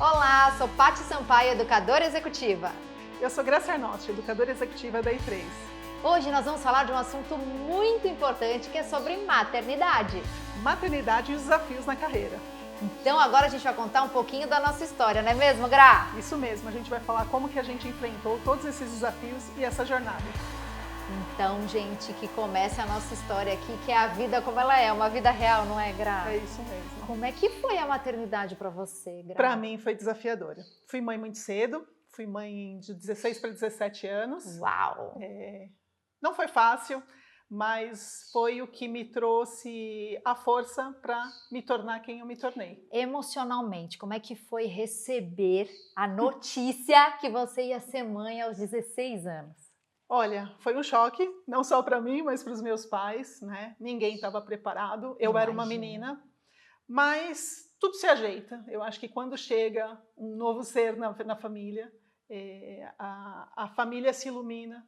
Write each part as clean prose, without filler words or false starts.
Olá, sou Paty Sampaio, educadora executiva. Eu sou Graça Arnosti, educadora executiva da I3. Hoje nós vamos falar de um assunto muito importante que é sobre maternidade. Maternidade e os desafios na carreira. Então agora a gente vai contar um pouquinho da nossa história, não é mesmo, Gra? Isso mesmo, a gente vai falar como que a gente enfrentou todos esses desafios e essa jornada. Então, gente, que comece a nossa história aqui, que é a vida como ela é, uma vida real, não é, Gra? É isso mesmo. Como é que foi a maternidade para você, Gra? Para mim foi desafiadora. Fui mãe muito cedo, fui mãe de 16 para 17 anos. Uau! Não foi fácil, mas foi o que me trouxe a força para me tornar quem eu me tornei. Emocionalmente, como é que foi receber a notícia que você ia ser mãe aos 16 anos? Olha, foi um choque, não só para mim, mas para os meus pais, né? Ninguém estava preparado, eu era uma menina, mas tudo se ajeita. Eu acho que quando chega um novo ser na família, a família se ilumina,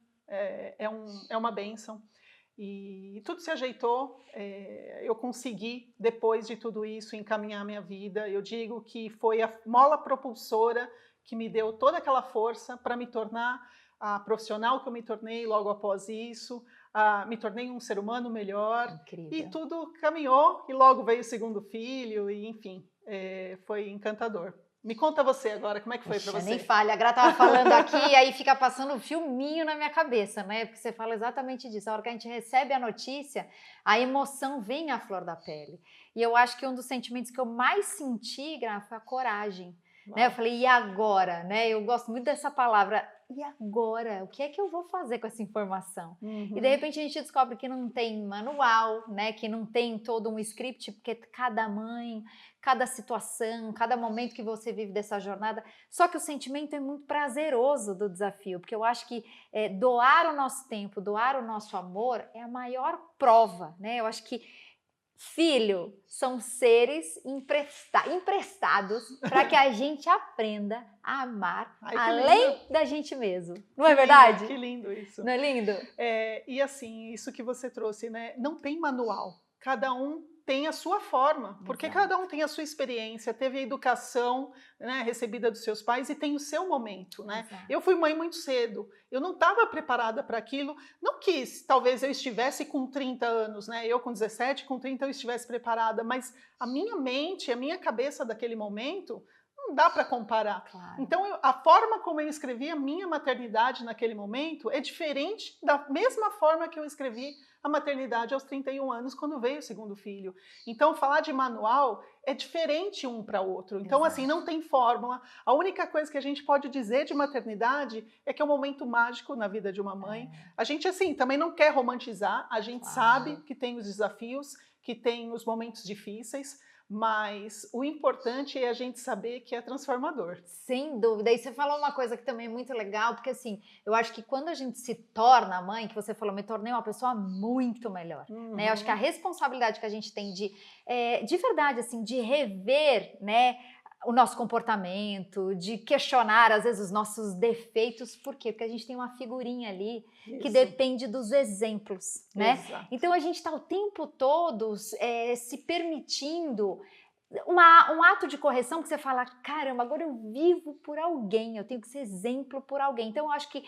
é uma bênção. E tudo se ajeitou, eu consegui, depois de tudo isso, encaminhar minha vida. Eu digo que foi a mola propulsora que me deu toda aquela força para me tornar a profissional que eu me tornei logo após isso, me tornei um ser humano melhor. Incrível. E tudo caminhou e logo veio o segundo filho e enfim, foi encantador. Me conta você agora, como é que foi para você? Nem falha, a Gra tava falando aqui e aí fica passando um filminho na minha cabeça, né? Porque você fala exatamente disso. A hora que a gente recebe a notícia, a emoção vem à flor da pele. E eu acho que um dos sentimentos que eu mais senti, Gra, foi a coragem. Né? Eu falei, e agora? Né? Eu gosto muito dessa palavra. E agora? O que é que eu vou fazer com essa informação? Uhum. E de repente a gente descobre que não tem manual, né? Que não tem todo um script, porque cada mãe, cada situação, cada momento que você vive dessa jornada. Só que o sentimento é muito prazeroso do desafio, porque eu acho que doar o nosso tempo, doar o nosso amor é a maior prova, né? Eu acho que filho são seres emprestados para que a gente aprenda a amar além da gente mesmo. Não é verdade? Que lindo isso. Não é lindo? E assim, isso que você trouxe, né? Não tem manual. Cada um tem a sua forma, porque cada um tem a sua experiência, teve a educação, né, recebida dos seus pais e tem o seu momento, né? Eu fui mãe muito cedo, eu não estava preparada para aquilo, não que talvez eu estivesse com 30 anos, né? Eu com 17, com 30 eu estivesse preparada, mas a minha mente, a minha cabeça daquele momento, não dá para comparar. Claro. Então, a forma como eu escrevi a minha maternidade naquele momento é diferente da mesma forma que eu escrevi a maternidade aos 31 anos, quando veio o segundo filho. Então, falar de manual é diferente um para o outro. Então, assim, não tem fórmula. A única coisa que a gente pode dizer de maternidade é que é um momento mágico na vida de uma mãe. A gente, assim, também não quer romantizar. A gente sabe que tem os desafios, que tem os momentos difíceis, mas o importante é a gente saber que é transformador. Sem dúvida. E você falou uma coisa que também é muito legal, porque assim, eu acho que quando a gente se torna mãe, que você falou, me tornei uma pessoa muito melhor, né? Eu acho que a responsabilidade que a gente tem de verdade, assim, de rever, né, o nosso comportamento, de questionar, às vezes, os nossos defeitos. Por quê? Porque a gente tem uma figurinha ali que depende dos exemplos, né? Exato. Então, a gente está o tempo todo se permitindo um ato de correção que você fala, caramba, agora eu vivo por alguém, eu tenho que ser exemplo por alguém. Então, eu acho que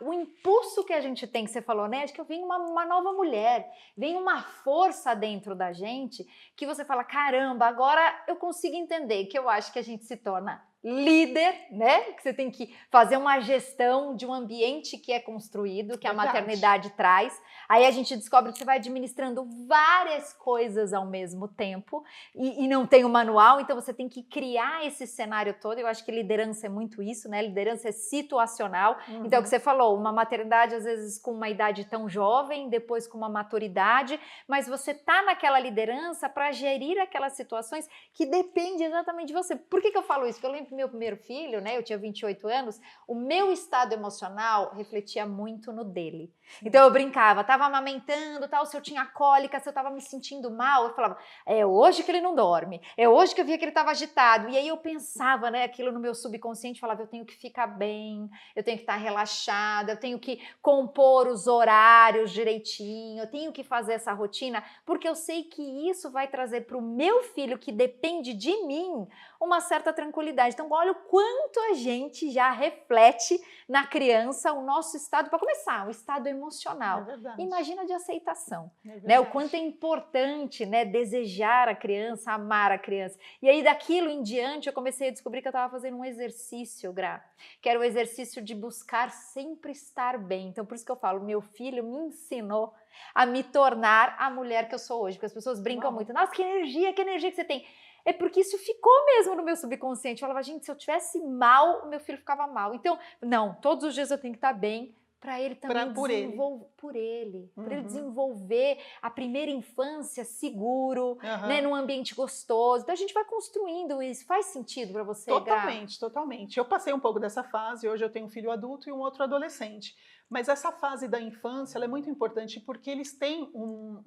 o impulso que a gente tem, que você falou, né? Acho que vem uma nova mulher, vem uma força dentro da gente que você fala, caramba, agora eu consigo entender, que eu acho que a gente se torna líder, né? Que você tem que fazer uma gestão de um ambiente que é construído, que a maternidade traz. Aí a gente descobre que você vai administrando várias coisas ao mesmo tempo e não tem o manual, então você tem que criar esse cenário todo. Eu acho que liderança é muito isso, né? Liderança é situacional. Então, o que você falou, uma maternidade às vezes com uma idade tão jovem, depois com uma maturidade, mas você tá naquela liderança para gerir aquelas situações que dependem exatamente de você. Por que eu falo isso? Porque eu lembro meu primeiro filho, né? Eu tinha 28 anos, o meu estado emocional refletia muito no dele. Então eu brincava, tava amamentando, tal, se eu tinha cólica, se eu tava me sentindo mal, eu falava, é hoje que ele não dorme, é hoje que eu via que ele tava agitado. E aí eu pensava, né, aquilo no meu subconsciente, falava, eu tenho que ficar bem, eu tenho que estar relaxada, eu tenho que compor os horários direitinho, eu tenho que fazer essa rotina, porque eu sei que isso vai trazer para o meu filho, que depende de mim, uma certa tranquilidade. Então, olha o quanto a gente já reflete na criança o nosso estado, para começar, o estado emocional. É verdade. Imagina de aceitação, É né? O quanto é importante, né, desejar a criança, amar a criança. E aí, daquilo em diante, eu comecei a descobrir que eu estava fazendo um exercício, Gra, que era o exercício de buscar sempre estar bem. Então, por isso que eu falo, meu filho me ensinou a me tornar a mulher que eu sou hoje, porque as pessoas brincam muito. Nossa, que energia que você tem. É porque isso ficou mesmo no meu subconsciente. Eu falava, gente, se eu tivesse mal, o meu filho ficava mal. Então, não, todos os dias eu tenho que estar bem para ele também desenvolver, para ele desenvolver a primeira infância seguro, né, num ambiente gostoso. Então a gente vai construindo isso. Faz sentido para você, Totalmente, totalmente. Eu passei um pouco dessa fase, hoje eu tenho um filho adulto e um outro adolescente. Mas essa fase da infância ela é muito importante porque eles têm um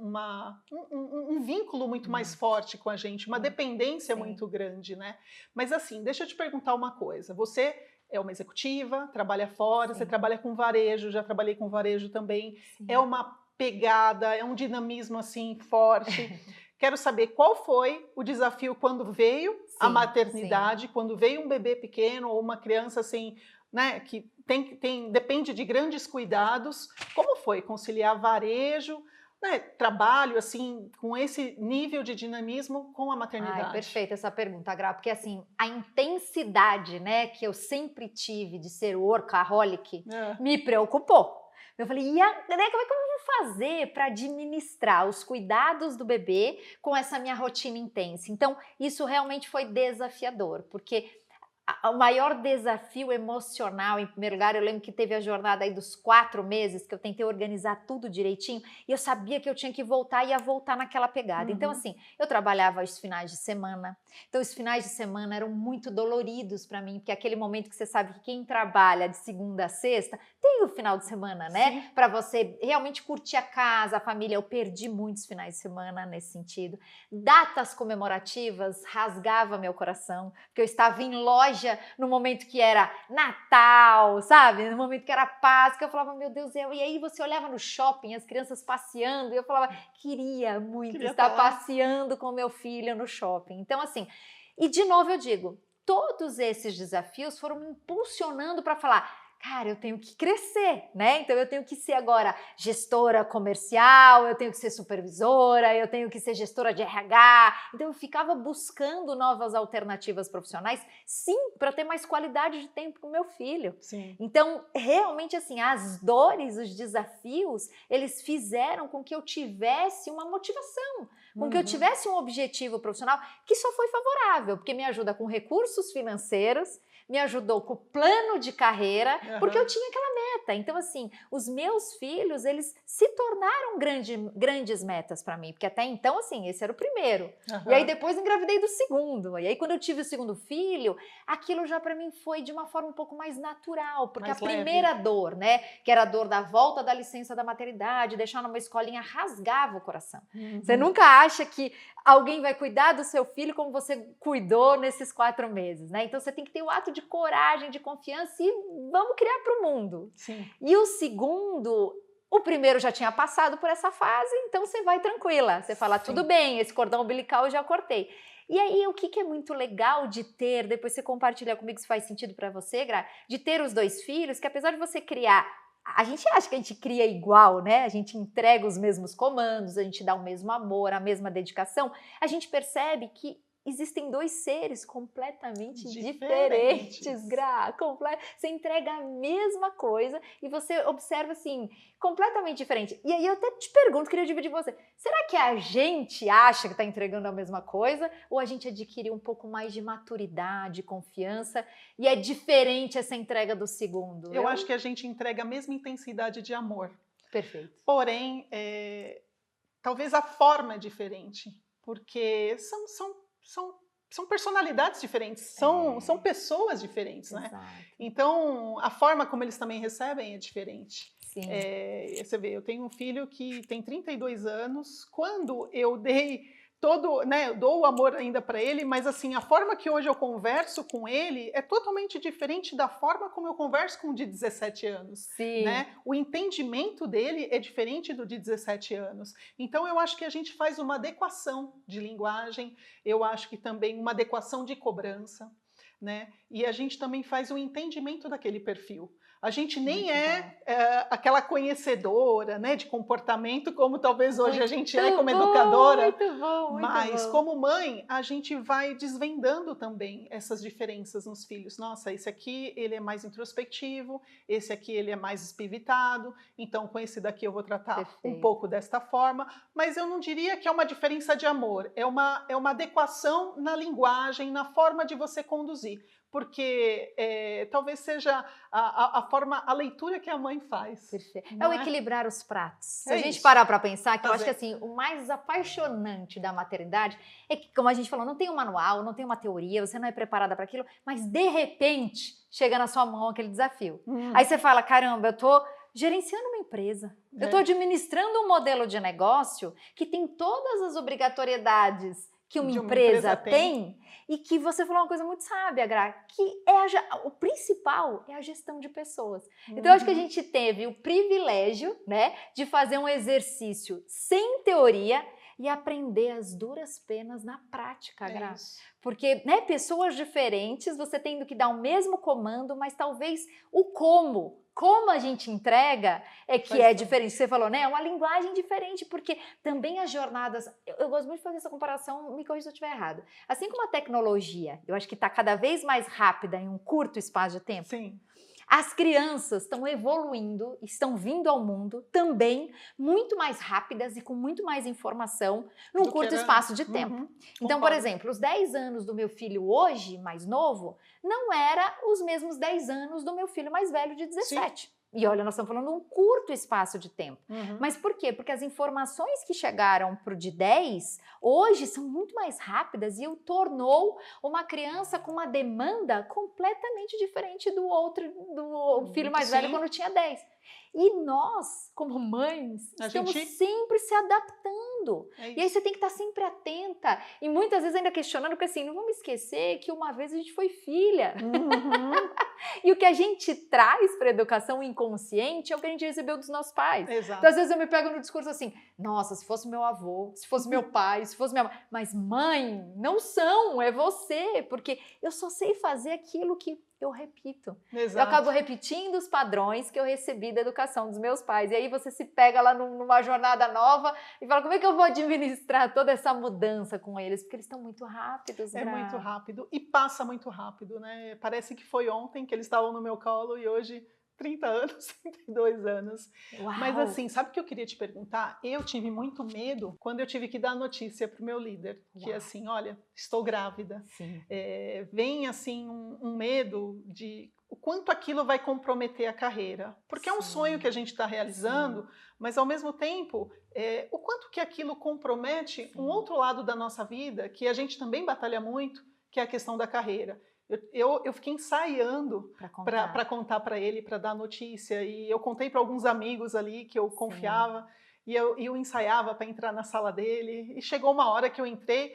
vínculo muito mais forte com a gente, uma dependência muito grande, né? Mas assim, deixa eu te perguntar uma coisa. Você é uma executiva, trabalha fora, você trabalha com varejo, já trabalhei com varejo também. É uma pegada, é um dinamismo assim forte. Quero saber qual foi o desafio quando veio a maternidade, quando veio um bebê pequeno ou uma criança assim, né, que depende de grandes cuidados. Como foi conciliar varejo, né, trabalho assim com esse nível de dinamismo com a maternidade? Ai, perfeita essa pergunta, Gra, porque assim, a intensidade, né, que eu sempre tive de ser workaholic me preocupou. Eu falei, como é que eu vou fazer para administrar os cuidados do bebê com essa minha rotina intensa? Então, isso realmente foi desafiador, porque o maior desafio emocional, em primeiro lugar, eu lembro que teve a jornada aí dos 4 meses, que eu tentei organizar tudo direitinho, e eu sabia que eu tinha que voltar, ia voltar naquela pegada. Então, assim, eu trabalhava os finais de semana, então os finais de semana eram muito doloridos para mim, porque é aquele momento que você sabe que quem trabalha de segunda a sexta, tem o final de semana, né? Para você realmente curtir a casa, a família. Eu perdi muitos finais de semana nesse sentido. Datas comemorativas rasgava meu coração, porque eu estava em loja no momento que era Natal, sabe? No momento que era Páscoa, eu falava, meu Deus, e aí você olhava no shopping, as crianças passeando, e eu falava, queria muito estar passeando com meu filho no shopping. Então, assim, e de novo eu digo, todos esses desafios foram me impulsionando para falar, cara, eu tenho que crescer, né? Então eu tenho que ser agora gestora comercial, eu tenho que ser supervisora, eu tenho que ser gestora de RH. Então eu ficava buscando novas alternativas profissionais, sim, para ter mais qualidade de tempo com meu filho. Então, realmente assim, as dores, os desafios, eles fizeram com que eu tivesse uma motivação, com que eu tivesse um objetivo profissional que só foi favorável, porque me ajuda com recursos financeiros, me ajudou com o plano de carreira, porque eu tinha aquela meta. Então, assim, os meus filhos, eles se tornaram grandes metas para mim, porque até então, assim, esse era o primeiro. E aí depois engravidei do segundo. E aí quando eu tive o segundo filho, aquilo já para mim foi de uma forma um pouco mais natural, porque mais a primeira dor, né, que era a dor da volta da licença da maternidade, deixar numa escolinha, rasgava o coração. Você nunca acha que alguém vai cuidar do seu filho como você cuidou nesses 4 meses, né? Então você tem que ter o ato de coragem, de confiança e vamos criar para o mundo. E o segundo, o primeiro já tinha passado por essa fase, então você vai tranquila. Você fala, tudo bem, esse cordão umbilical eu já cortei. E aí, o que é muito legal de ter, depois você compartilha comigo se faz sentido para você, Gra, de ter os 2 filhos, que apesar de você criar, a gente acha que a gente cria igual, né? A gente entrega os mesmos comandos, a gente dá o mesmo amor, a mesma dedicação. A gente percebe que existem 2 seres completamente diferentes, Gra. Você entrega a mesma coisa e você observa assim, completamente diferente. E aí eu até te pergunto, queria dividir com você, será que a gente acha que está entregando a mesma coisa ou a gente adquiriu um pouco mais de maturidade, confiança e é diferente essa entrega do segundo? Eu acho que a gente entrega a mesma intensidade de amor. Perfeito. Porém, talvez a forma é diferente, porque são personalidades diferentes, são pessoas diferentes, né? Então, a forma como eles também recebem é diferente. Você vê, eu tenho um filho que tem 32 anos, quando eu dei todo, né, eu dou o amor ainda para ele, mas assim, a forma que hoje eu converso com ele é totalmente diferente da forma como eu converso com o de 17 anos, Sim. né? O entendimento dele é diferente do de 17 anos. Então eu acho que a gente faz uma adequação de linguagem, eu acho que também uma adequação de cobrança, né? E a gente também faz o entendimento daquele perfil. A gente nem aquela conhecedora, né, de comportamento, como talvez hoje a gente é como educadora, Muito bom, muito mas bom. como mãe, a gente vai desvendando também essas diferenças nos filhos. Nossa, esse aqui ele é mais introspectivo, esse aqui ele é mais espivitado, então com esse daqui eu vou tratar um Perfeito. pouco desta forma, mas eu não diria que é uma diferença de amor, é uma adequação na linguagem, na forma de você conduzir. Porque talvez seja a forma, a leitura que a mãe faz. Perfeito. É Não o é? equilibrar os pratos. Se É a gente isso. parar para pensar, que eu acho que Fazer. assim, o mais apaixonante da maternidade é que, como a gente falou, não tem um manual, não tem uma teoria, você não é preparada para aquilo, mas de repente chega na sua mão aquele desafio. Aí você fala, caramba, eu tô gerenciando uma empresa, eu estou administrando um modelo de negócio que tem todas as obrigatoriedades que uma empresa tem, e que você falou uma coisa muito sábia, Gra, que o principal é a gestão de pessoas. Então, eu acho que a gente teve o privilégio, né, de fazer um exercício sem teoria e aprender as duras penas na prática, Gra. Porque, né, pessoas diferentes, você tendo que dar o mesmo comando, mas talvez o como a gente entrega é que é diferente. Você falou, né? É uma linguagem diferente, porque também as jornadas... Eu gosto muito de fazer essa comparação, me corrija se eu estiver errado. Assim como a tecnologia, eu acho que está cada vez mais rápida em um curto espaço de tempo. Sim. As crianças estão evoluindo, estão vindo ao mundo também muito mais rápidas e com muito mais informação num curto espaço de tempo. Então, por exemplo, os 10 anos do meu filho hoje, mais novo, não era os mesmos 10 anos do meu filho mais velho de 17. Sim. E olha, nós estamos falando de um curto espaço de tempo. Mas por quê? Porque as informações que chegaram para o de 10, hoje são muito mais rápidas e o tornou uma criança com uma demanda completamente diferente do outro, do filho mais velho quando tinha 10. E nós, como mães, estamos sempre se adaptando. E aí você tem que estar sempre atenta. E muitas vezes ainda questionando, porque assim, não vamos esquecer que uma vez a gente foi filha. E o que a gente traz para a educação inconsciente é o que a gente recebeu dos nossos pais. Exato. Então, às vezes eu me pego no discurso assim, nossa, se fosse meu avô, se fosse meu pai, se fosse minha mãe. Mas mãe, não são, é você. Porque eu só sei fazer aquilo que eu repito. Exato. Eu acabo repetindo os padrões que eu recebi da educação dos meus pais. E aí você se pega lá numa jornada nova e fala, como é que eu vou administrar toda essa mudança com eles? Porque eles estão muito rápidos, É muito rápido e passa muito rápido, né? Parece que foi ontem que eles estavam no meu colo e hoje 30 anos, 32 anos. Uau. Mas assim, sabe o que eu queria te perguntar? Eu tive muito medo quando eu tive que dar a notícia para o meu líder, que assim, olha, estou grávida. Vem assim um medo de o quanto aquilo vai comprometer a carreira. Porque é um sonho que a gente está realizando, mas ao mesmo tempo, o quanto que aquilo compromete um outro lado da nossa vida, que a gente também batalha muito, que é a questão da carreira. Eu fiquei ensaiando para contar para ele, para dar notícia, e eu contei para alguns amigos ali que eu confiava, e eu ensaiava para entrar na sala dele, e chegou uma hora que eu entrei,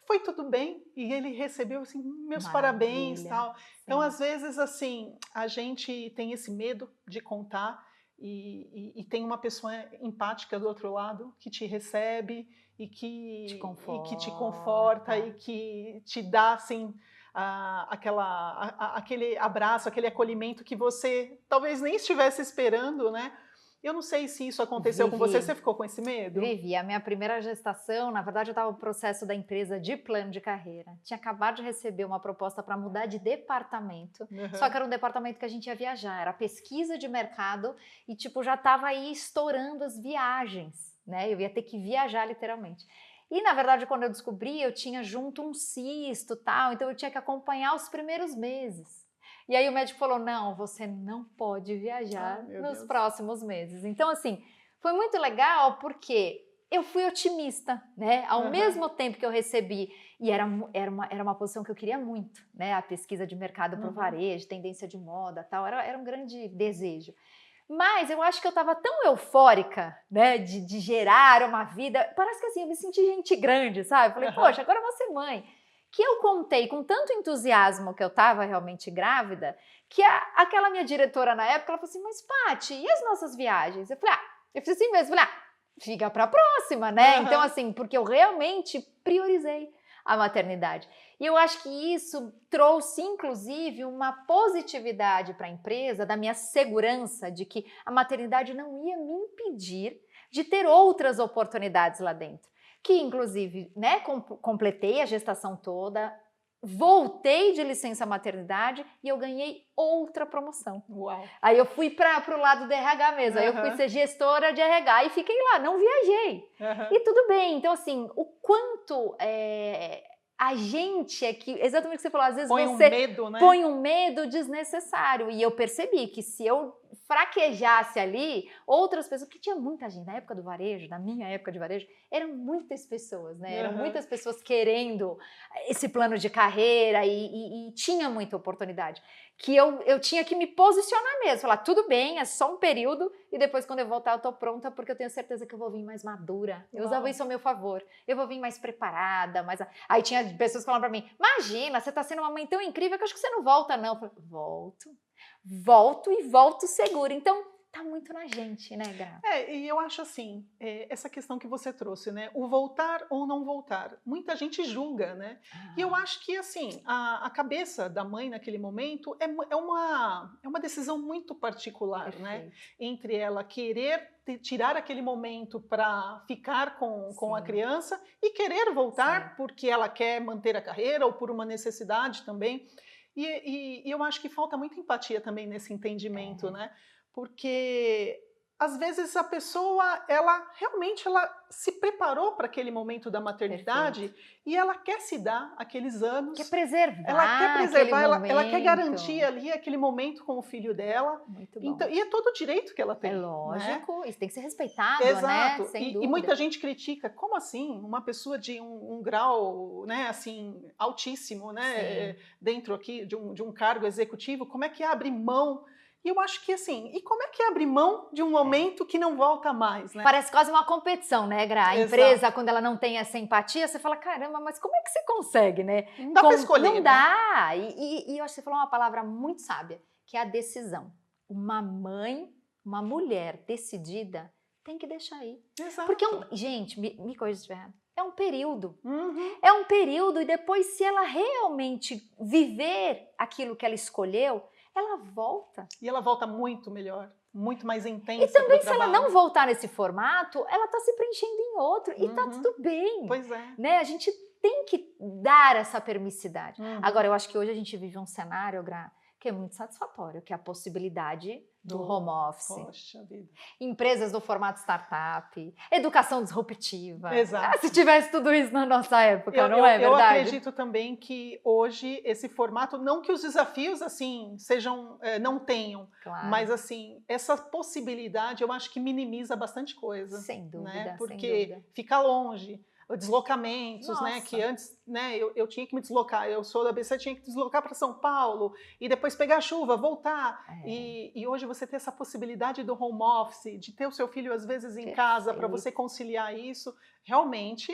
foi tudo bem, e ele recebeu assim, meus parabéns, tal. Então, às vezes, assim, a gente tem esse medo de contar, e tem uma pessoa empática do outro lado que te recebe e que te conforta e que te dá, assim, aquele abraço, aquele acolhimento que você talvez nem estivesse esperando, né? Eu não sei se isso aconteceu com você, você ficou com esse medo? Vivi, a minha primeira gestação, na verdade eu estava no processo da empresa de plano de carreira, tinha acabado de receber uma proposta para mudar de departamento, só que era um departamento que a gente ia viajar, era pesquisa de mercado e tipo, já estava aí estourando as viagens, né? Eu ia ter que viajar literalmente. E, na verdade, quando eu descobri, eu tinha junto um cisto e tal, então eu tinha que acompanhar os primeiros meses. E aí o médico falou, não, você não pode viajar nos próximos meses. Então, assim, foi muito legal porque eu fui otimista, né? Ao mesmo tempo que eu recebi, e era uma posição que eu queria muito, né? A pesquisa de mercado para o varejo, tendência de moda, tal, era um grande desejo. Mas eu acho que eu estava tão eufórica, né, de gerar uma vida, parece que assim, eu me senti gente grande, sabe? Eu falei, poxa, agora eu vou ser mãe. Que eu contei com tanto entusiasmo que eu estava realmente grávida, que aquela minha diretora na época, ela falou assim, mas Paty, e as nossas viagens? Eu falei, eu fiz assim mesmo, falei, fica pra próxima, né? Então assim, porque eu realmente priorizei a maternidade. E eu acho que isso trouxe, inclusive, uma positividade para a empresa, da minha segurança de que a maternidade não ia me impedir de ter outras oportunidades lá dentro. Que, inclusive, né, completei a gestação toda, voltei de licença maternidade e eu ganhei outra promoção. Uau. Aí eu fui para o lado do RH mesmo, aí eu fui ser gestora de RH e fiquei lá, não viajei. E tudo bem, então assim, o quanto a gente é que, exatamente o que você falou, às vezes põe você um medo, né? põe um medo desnecessário. E eu percebi que se eu fraquejasse ali, outras pessoas, que tinha muita gente, na época do varejo, na minha época de varejo, eram muitas pessoas, né? Eram muitas pessoas querendo esse plano de carreira e tinha muita oportunidade. Que eu tinha que me posicionar mesmo, falar, tudo bem, é só um período e depois quando eu voltar eu tô pronta porque eu tenho certeza que eu vou vir mais madura. Eu usava isso ao meu favor. Eu vou vir mais preparada, mais... Aí tinha pessoas falando pra mim, imagina, você tá sendo uma mãe tão incrível que eu acho que você não volta não. Eu falei, volto e volto segura. Então, tá muito na gente, né, Gra? E eu acho assim, essa questão que você trouxe, né? O voltar ou não voltar. Muita gente julga, né? E eu acho que, assim, a cabeça da mãe naquele momento é uma decisão muito particular, Perfeito. Né? Entre ela querer tirar aquele momento para ficar com a criança e querer voltar porque ela quer manter a carreira ou por uma necessidade também. E eu acho que falta muita empatia também nesse entendimento, né? Porque às vezes a pessoa, ela realmente se preparou para aquele momento da maternidade e ela quer se dar aqueles anos. Quer preservar. Ela quer preservar, ela quer garantir momento. ali aquele momento com o filho dela. Muito bom. Então, e é todo o direito que ela tem. É lógico, né? isso tem que ser respeitado, Exato. né? Sem E dúvida. muita gente critica, como assim? Uma pessoa de um grau, né, assim, altíssimo, né, dentro aqui de um cargo executivo, como é que abre mão? E eu acho que assim, e como é que abre mão de um momento que não volta mais, né? Parece quase uma competição, né, Gra? A empresa, quando ela não tem essa empatia, você fala, caramba, mas como é que você consegue, né? Não dá pra escolher, Não né? dá. E eu acho que você falou uma palavra muito sábia, que é a decisão. Uma mãe, uma mulher decidida, tem que deixar ir. Exato. Porque, gente, me corrija se estiver errado, é um período. É um período e depois, se ela realmente viver aquilo que ela escolheu, ela volta. E ela volta muito melhor, muito mais intensa. E também, se ela não voltar nesse formato, ela está se preenchendo em outro e tá tudo bem. Pois é. Né? A gente tem que dar essa permissividade. Agora, eu acho que hoje a gente vive um cenário, Gra, que é muito satisfatório, que é a possibilidade do home office. Poxa vida. Empresas do formato startup, educação disruptiva. Exato. Se tivesse tudo isso na nossa época, não é verdade? Eu acredito também que hoje esse formato, não que os desafios assim sejam, não tenham, mas assim, essa possibilidade eu acho que minimiza bastante coisa. Sem dúvida, né? Porque sem dúvida. ficar longe, deslocamentos, né? Que antes, né? Eu tinha que me deslocar. Eu sou da ABC, tinha que deslocar para São Paulo e depois pegar a chuva, voltar. E hoje você ter essa possibilidade do home office, de ter o seu filho às vezes em casa para você conciliar isso, realmente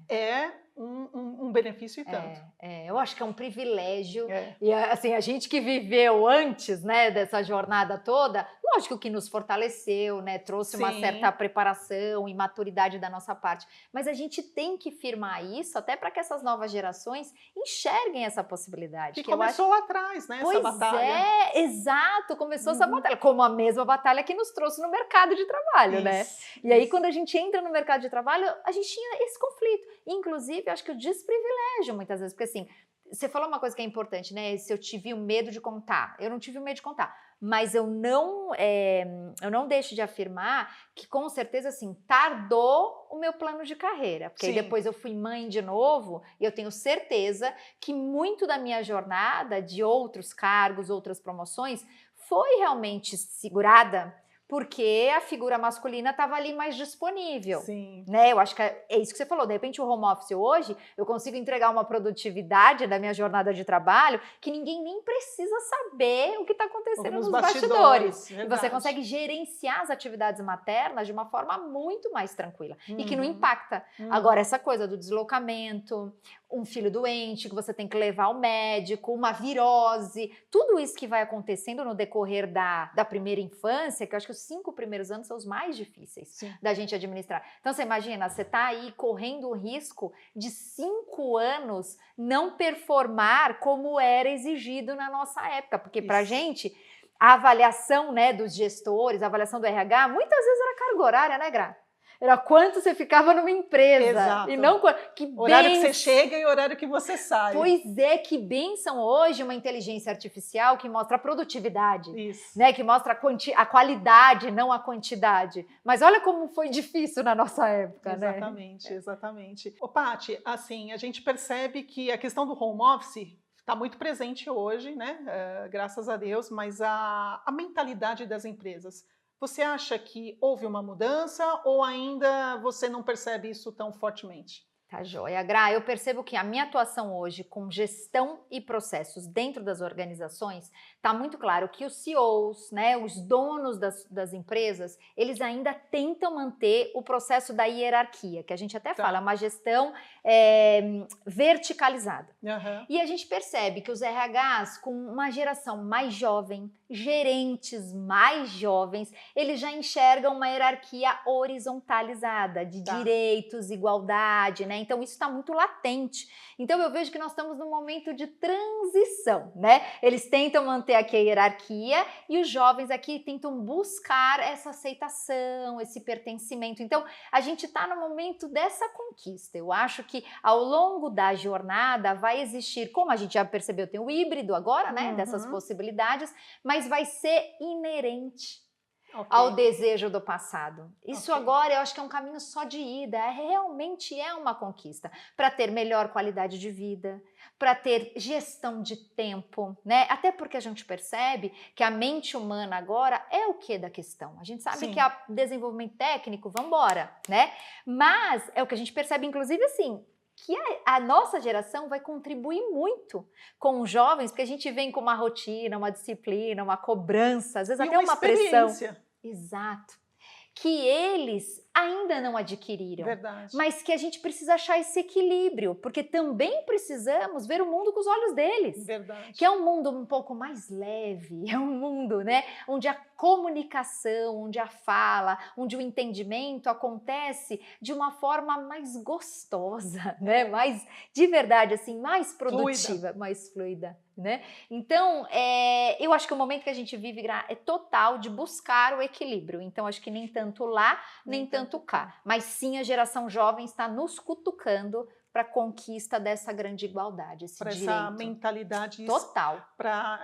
é um benefício e tanto. Eu acho que é um privilégio. E assim, a gente que viveu antes, né, dessa jornada toda, lógico que nos fortaleceu, né, trouxe uma certa preparação e maturidade da nossa parte. Mas a gente tem que firmar isso até para que essas novas gerações enxerguem essa possibilidade. Que começou lá atrás, né, essa batalha. Exato, começou essa batalha, como a mesma batalha que nos trouxe no mercado de trabalho, né? E aí, quando a gente entra no mercado de trabalho, a gente tinha esse conflito. Inclusive, eu acho que o desprivilégio, muitas vezes, porque assim, você falou uma coisa que é importante, né? Se eu tive o medo de contar, eu não tive o medo de contar, mas eu não deixo de afirmar que com certeza, assim, tardou o meu plano de carreira, porque aí depois eu fui mãe de novo e eu tenho certeza que muito da minha jornada de outros cargos, outras promoções, foi realmente segurada porque a figura masculina estava ali mais disponível. Sim. Né? Eu acho que é isso que você falou, de repente o home office hoje, eu consigo entregar uma produtividade da minha jornada de trabalho que ninguém nem precisa saber o que está acontecendo nos bastidores. E você consegue gerenciar as atividades maternas de uma forma muito mais tranquila e que não impacta. Agora, essa coisa do deslocamento, um filho doente que você tem que levar ao médico, uma virose, tudo isso que vai acontecendo no decorrer da primeira infância, que eu acho que os 5 primeiros anos são os mais difíceis da gente administrar. Então você imagina, você tá aí correndo o risco de 5 anos não performar como era exigido na nossa época, porque pra gente a avaliação, né, dos gestores, a avaliação do RH, muitas vezes era carga horária, né, Gra? Era quanto você ficava numa empresa. Exato. E não que horário que você chega e horário que você sai. Pois é, que bênção hoje uma inteligência artificial que mostra a produtividade. Isso. Né, que mostra a qualidade, não a quantidade. Mas olha como foi difícil na nossa época, exatamente, né? Exatamente. Ô, Paty, assim, a gente percebe que a questão do home office está muito presente hoje, né? Graças a Deus, mas a mentalidade das empresas. Você acha que houve uma mudança ou ainda você não percebe isso tão fortemente? Tá joia. Gra, eu percebo que a minha atuação hoje com gestão e processos dentro das organizações, tá muito claro que os CEOs, né, os donos das empresas, eles ainda tentam manter o processo da hierarquia, que a gente até fala, uma gestão verticalizada. E a gente percebe que os RHs, com uma geração mais jovem, gerentes mais jovens, eles já enxergam uma hierarquia horizontalizada, de direitos, igualdade, né? Então isso está muito latente. Então eu vejo que nós estamos num momento de transição, né? Eles tentam manter aqui a hierarquia e os jovens aqui tentam buscar essa aceitação, esse pertencimento. Então a gente está no momento dessa conquista. Eu acho que ao longo da jornada vai existir, como a gente já percebeu, tem o híbrido agora, né? Dessas possibilidades, mas vai ser inerente ao desejo do passado. Isso agora eu acho que é um caminho só de ida, realmente é uma conquista para ter melhor qualidade de vida, para ter gestão de tempo, né? Até porque a gente percebe que a mente humana agora é o que da questão. A gente sabe que o desenvolvimento técnico, vamos embora, né? Mas é o que a gente percebe, inclusive, assim, que a nossa geração vai contribuir muito com os jovens, porque a gente vem com uma rotina, uma disciplina, uma cobrança, às vezes até uma pressão. Exato. Que eles ainda não adquiriram. Verdade. Mas que a gente precisa achar esse equilíbrio, porque também precisamos ver o mundo com os olhos deles. Verdade. Que é um mundo um pouco mais leve, é um mundo, né, onde a comunicação, onde a fala, onde o entendimento acontece de uma forma mais gostosa, né, mais, de verdade, assim, mais produtiva, mais fluida, né? Então, eu acho que o momento que a gente vive é total de buscar o equilíbrio. Então, acho que nem tanto lá, nem tanto cá. Mas sim, a geração jovem está nos cutucando para a conquista dessa grande igualdade, esse direito. Para essa mentalidade total.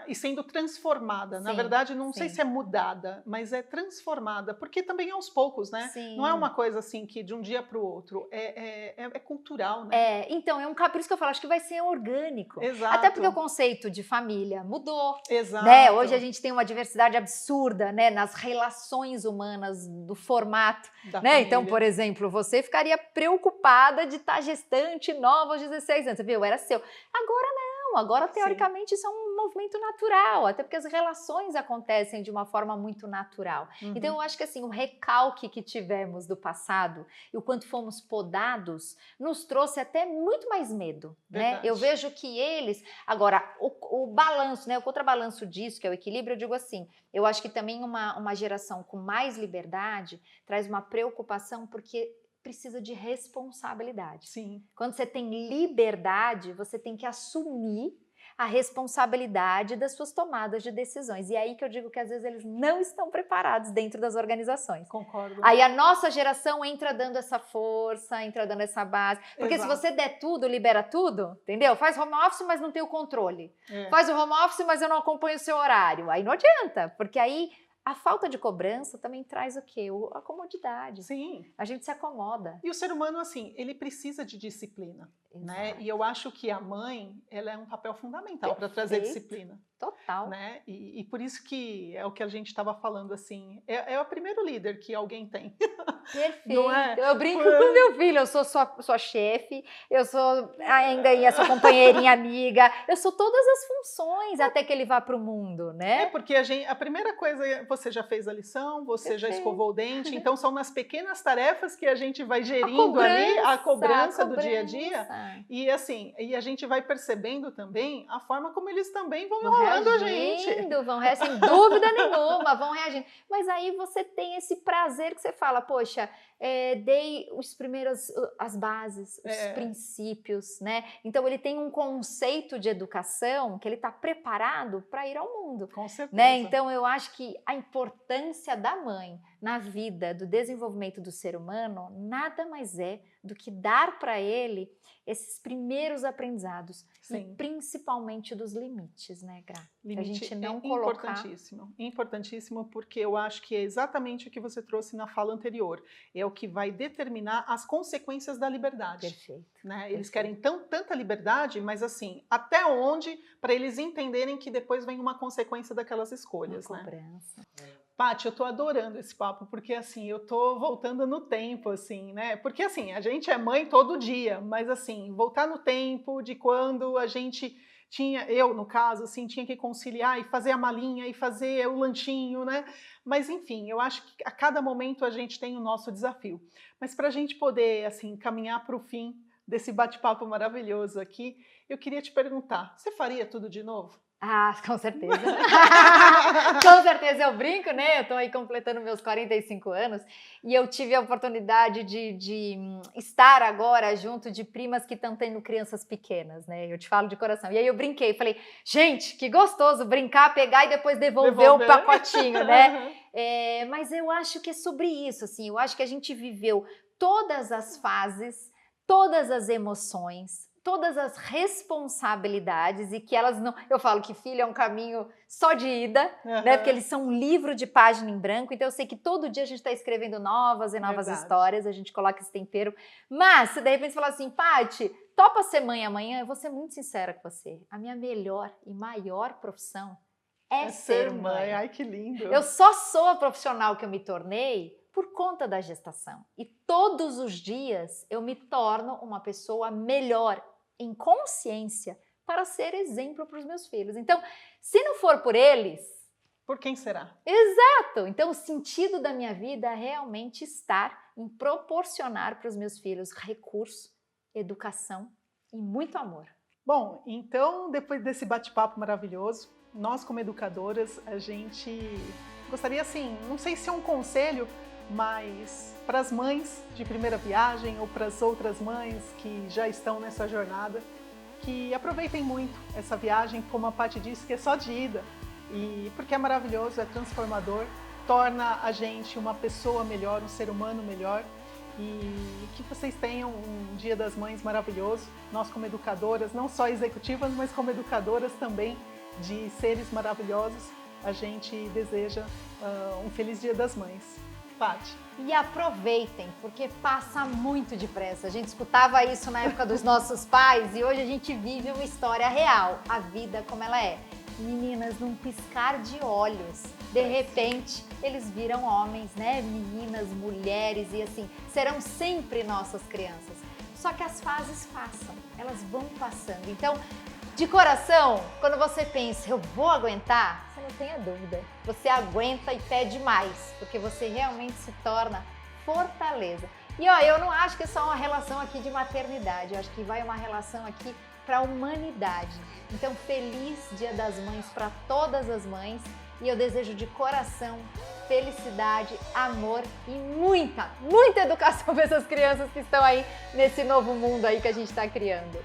E sendo transformada. Na verdade, não sei se é mudada, mas é transformada, porque também é aos poucos, né? Sim. Não é uma coisa assim que de um dia para o outro, é cultural, né? Então, por isso que eu falo, acho que vai ser orgânico. Exato. Até porque o conceito de família mudou. Exato. Né? Hoje a gente tem uma diversidade absurda, né, nas relações humanas, do formato. Né? Então, por exemplo, você ficaria preocupada de estar gestante nova aos 16 anos. Você viu? Era seu. Agora não. Agora, teoricamente, isso é um movimento natural, até porque as relações acontecem de uma forma muito natural. Então, eu acho que assim, o recalque que tivemos do passado e o quanto fomos podados nos trouxe até muito mais medo, né? Eu vejo que eles... Agora, o balanço, né? O contrabalanço disso, que é o equilíbrio, eu digo assim, eu acho que também uma geração com mais liberdade traz uma preocupação, porque precisa de responsabilidade. Sim. Quando você tem liberdade, você tem que assumir a responsabilidade das suas tomadas de decisões. E é aí que eu digo que às vezes eles não estão preparados dentro das organizações. Concordo. Aí a nossa geração entra dando essa força, entra dando essa base. Porque se você der tudo, libera tudo, entendeu? Faz home office, mas não tem o controle. Faz o home office, mas eu não acompanho o seu horário. Aí não adianta, porque aí a falta de cobrança também traz o quê? A comodidade. Sim. A gente se acomoda. E o ser humano, assim, ele precisa de disciplina, né? E eu acho que a mãe, ela é um papel fundamental para trazer disciplina. Total. Né? E por isso que é o que a gente estava falando, assim, é o primeiro líder que alguém tem. Perfeito. Não é? Eu brinco com meu filho, eu sou sua chefe, eu sou ainda a sua companheirinha amiga, eu sou todas as funções até que ele vá para o mundo, né? Porque a primeira coisa, você já fez a lição, você já escovou o dente, então são nas pequenas tarefas que a gente vai gerindo ali a cobrança do dia a dia. E assim, e a gente vai percebendo também a forma como eles também vão enrolando a gente. Vão reagindo, sem dúvida nenhuma, vão reagindo. Mas aí você tem esse prazer que você fala, poxa, dei as bases, os princípios, né? Então ele tem um conceito de educação que ele está preparado para ir ao mundo. Com certeza. Né? Então eu acho que a importância da mãe na vida, do desenvolvimento do ser humano, nada mais é do que dar para ele esses primeiros aprendizados. Sim. E principalmente dos limites, né, Gra? Limite a gente não importantíssimo. Importantíssimo, porque eu acho que é exatamente o que você trouxe na fala anterior. É o que vai determinar as consequências da liberdade. Perfeito. Né? Eles querem tanta liberdade, mas assim, até onde, para eles entenderem que depois vem uma consequência daquelas escolhas. Uma cobrança. Paty, eu tô adorando esse papo, porque assim, eu tô voltando no tempo, assim, né? Porque assim, a gente é mãe todo dia, mas assim, voltar no tempo de quando a gente eu, no caso, assim, tinha que conciliar e fazer a malinha e fazer o lanchinho, né? Mas enfim, eu acho que a cada momento a gente tem o nosso desafio. Mas para a gente poder, assim, caminhar para o fim desse bate-papo maravilhoso aqui, eu queria te perguntar, você faria tudo de novo? Ah, com certeza. Com certeza, eu brinco, né? Eu tô aí completando meus 45 anos e eu tive a oportunidade de estar agora junto de primas que estão tendo crianças pequenas, né? Eu te falo de coração. E aí eu brinquei, falei, gente, que gostoso brincar, pegar e depois devolver o pacotinho, né? Mas eu acho que é sobre isso, assim. Eu acho que a gente viveu todas as fases, todas as emoções, todas as responsabilidades e que elas não... Eu falo que filho é um caminho só de ida, né? Porque eles são um livro de página em branco, então eu sei que todo dia a gente está escrevendo novas e novas histórias, a gente coloca esse tempero. Mas se de repente você falar assim, Paty, topa ser mãe amanhã, eu vou ser muito sincera com você. A minha melhor e maior profissão é ser mãe. Ai, que lindo. Eu só sou a profissional que eu me tornei por conta da gestação. E todos os dias eu me torno uma pessoa melhor em consciência para ser exemplo para os meus filhos. Então, se não for por eles... Por quem será? Exato! Então, o sentido da minha vida é realmente estar em proporcionar para os meus filhos recurso, educação e muito amor. Bom, então, depois desse bate-papo maravilhoso, nós como educadoras, a gente gostaria, assim, não sei se é um conselho, mas para as mães de primeira viagem ou para as outras mães que já estão nessa jornada, que aproveitem muito essa viagem, como a Paty disse, que é só de ida, e porque é maravilhoso, é transformador, torna a gente uma pessoa melhor, um ser humano melhor, e que vocês tenham um Dia das Mães maravilhoso. Nós como educadoras, não só executivas, mas como educadoras também de seres maravilhosos, a gente deseja um feliz Dia das Mães. Paty. E aproveitem, porque passa muito depressa. A gente escutava isso na época dos nossos pais e hoje a gente vive uma história real, a vida como ela é. Meninas, num piscar de olhos, de repente, eles viram homens, né? Meninas, mulheres e assim, serão sempre nossas crianças. Só que as fases passam, elas vão passando. Então, de coração, quando você pensa, eu vou aguentar, você não tenha dúvida. Você aguenta e pede mais, porque você realmente se torna fortaleza. E ó, eu não acho que é só uma relação aqui de maternidade, eu acho que vai uma relação aqui para a humanidade. Então, feliz Dia das Mães para todas as mães e eu desejo de coração felicidade, amor e muita educação para essas crianças que estão aí nesse novo mundo aí que a gente está criando.